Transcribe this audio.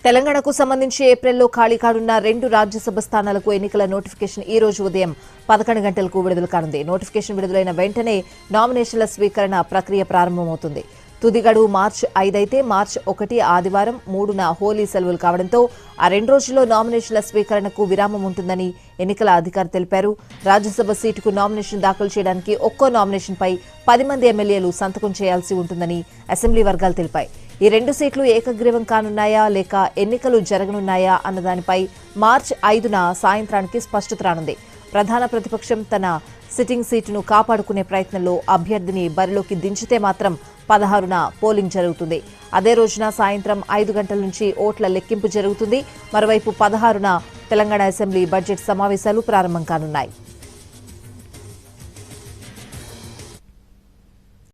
తెలంగాణకు సంబంధించి ఏప్రిల్లో ఖాళీ కానున్న 2 రాజ్యసభ స్థానాలకు ఎన్నికల నోటిఫికేషన్ ఈ రోజు ఉదయం 11 గంటలకు విడుదల కానుంది. నోటిఫికేషన్ విడుదలైన వెంటనే నామినేషన్ల స్వీకరణ ప్రక్రియ ప్రారంభమవుతుంది. తుది గడువు మార్చి 5 అయితే మార్చి 1 ఆదివారం 3న హోలీ సెలవులు కావడంతో ఆ 2 రోజుల్లో నామినేషన్ల స్వీకరణకు విరామం ఉంటుందని ఎన్నికల అధికారి తెలిపారు. రాజ్యసభ సీటుకు నామినేషన్ దాఖలు చేయడానికి ఒక్కో నామినేషన్పై 10 మంది ఎమ్మెల్యేలు సంతకం చేయాల్సి ఉంటుందని అసెంబ్లీ వర్గాలు తెలిపాయి. ఈ 2 సీట్లు ఏకగ్రీవం కానున్నాయా లేక ఎన్నికలు జరగనున్నాయా అన్నదానిపై మార్చి 5న సాయంత్రానికి స్పష్టత రానుంది. ప్రధాన ప్రతిపక్షం తన సిట్టింగ్ సీటును కాపాడుకునే ప్రయత్నంలో అభ్యర్థిని బరిలోకి దించితే మాత్రం 16న పోలింగ్ జరుగుతుంది. అదే రోజున సాయంత్రం 5 గంటల నుంచి ఓట్ల లెక్కింపు జరుగుతుంది. మరోవైపు 16న తెలంగాణ అసెంబ్లీ బడ్జెట్ సమావేశాలు ప్రారంభం కానున్నాయి.